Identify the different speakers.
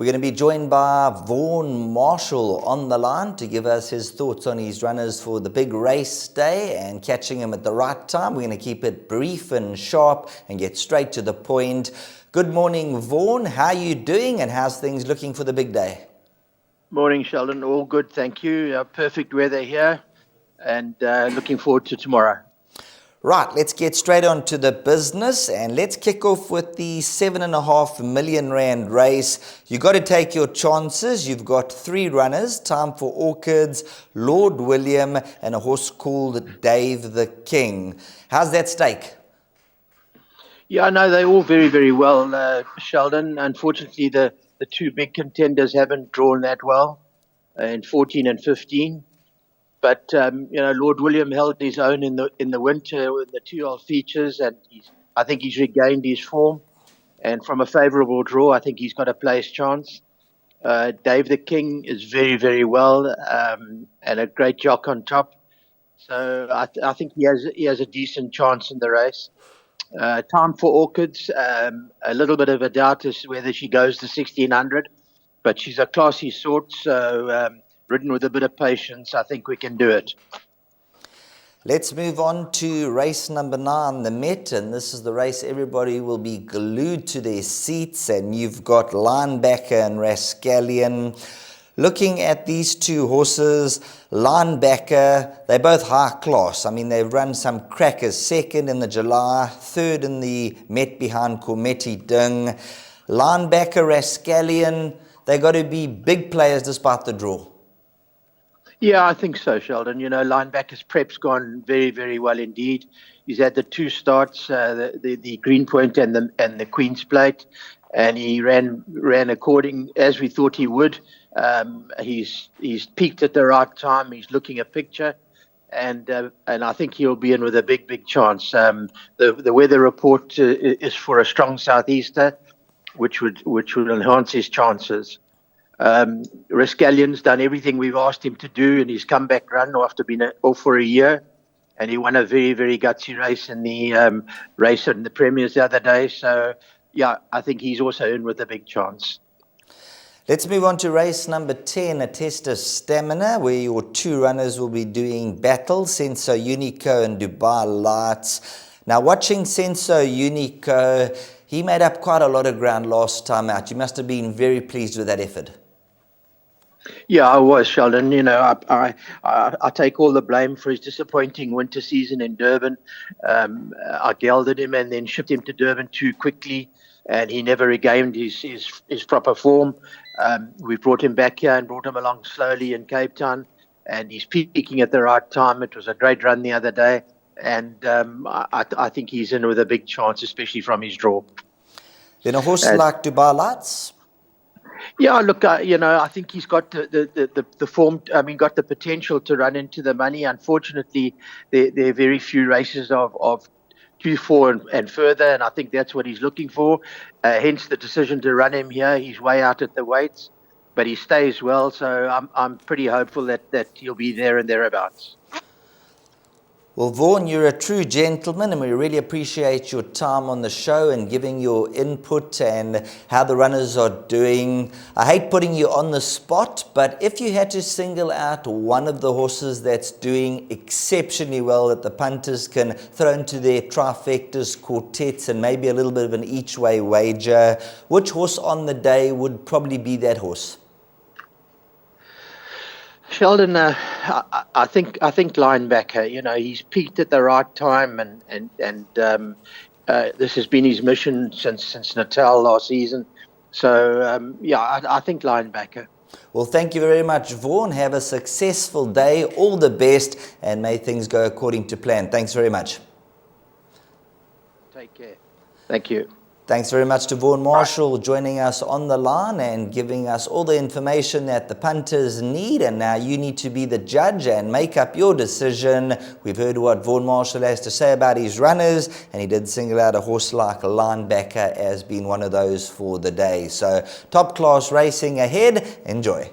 Speaker 1: We're going to be joined by Vaughan Marshall on the line to give us his thoughts on his runners for the big race day and catching him at the right time. We're going to keep it brief and sharp and get straight to the point. Good morning, Vaughan. How are you doing and how's things looking for the big day?
Speaker 2: Morning, Sheldon. All good, thank you. Perfect weather here and looking forward to tomorrow.
Speaker 1: Right, let's get straight on to the business and let's kick off with the R7.5 million race. You got to take your chances. You've got 3 runners, Time for Orchids, Lord William, and a horse called Dave the King. How's that stake?
Speaker 2: Yeah, no, they're all very, very well, Sheldon. Unfortunately, the 2 big contenders haven't drawn that well in 14 and 15. But Lord William held his own in the winter with the 2-year-old features, and I think he's regained his form. And from a favourable draw, I think he's got a place chance. Dave the King is very, very well, and a great jock on top. So I think he has a decent chance in the race. Time for Orchids, a little bit of a doubt as to whether she goes to 1600, but she's a classy sort, so ridden with a bit of patience, I think we can do it.
Speaker 1: Let's move on to race number 9, the Met, and this is the race everybody will be glued to their seats, and you've got Linebacker and Rascallion. Looking at these 2 horses, Linebacker, they're both high class. I mean, they've run some crackers, 2nd in the July, 3rd in the Met behind Cormetti Ding. Linebacker, Rascallion, they got to be big players despite the draw.
Speaker 2: Yeah, I think so, Sheldon. Linebacker's prep's gone very, very well indeed. He's had the 2 starts, the Greenpoint and the Queen's Plate, and he ran according as we thought he would. He's peaked at the right time. He's looking a picture, and I think he'll be in with a big, big chance. The weather report is for a strong southeaster, which would enhance his chances. Rascallion's done everything we've asked him to do in his comeback run after being off for a year, and he won a very, very gutsy race in the race in the Premiers the other day. So, yeah, I think he's also in with a big chance.
Speaker 1: Let's move on to race number 10, a test of stamina, where your 2 runners will be doing battle, Senso Unico and Dubai Lights. Now, watching Senso Unico, he made up quite a lot of ground last time out. You must have been very pleased with that effort.
Speaker 2: Yeah, I was, Sheldon. I take all the blame for his disappointing winter season in Durban. I gelded him and then shipped him to Durban too quickly, and he never regained his proper form. We brought him back here and brought him along slowly in Cape Town, and he's peaking at the right time. It was a great run the other day, and I think he's in with a big chance, especially from his draw.
Speaker 1: Then a horse like Dubai Lights?
Speaker 2: Yeah, look, I think he's got the form. I mean, got the potential to run into the money. Unfortunately, there are very few races of 2, 4 and further, and I think that's what he's looking for. Hence the decision to run him here. He's way out at the weights, but he stays well, so I'm pretty hopeful that he'll be there and thereabouts.
Speaker 1: Well, Vaughan, you're a true gentleman, and we really appreciate your time on the show and giving your input and how the runners are doing. I hate putting you on the spot, but if you had to single out one of the horses that's doing exceptionally well that the punters can throw into their trifectas, quartets, and maybe a little bit of an each-way wager, which horse on the day would probably be that horse?
Speaker 2: Sheldon, I think Linebacker. He's peaked at the right time, and this has been his mission since Natal last season. So I think Linebacker.
Speaker 1: Well, thank you very much, Vaughan. Have a successful day. All the best, and may things go according to plan. Thanks very much.
Speaker 2: Take care. Thank you.
Speaker 1: Thanks very much to Vaughan Marshall joining us on the line and giving us all the information that the punters need. And now you need to be the judge and make up your decision. We've heard what Vaughan Marshall has to say about his runners, and he did single out a horse like a Linebacker as being one of those for the day. So top class racing ahead. Enjoy.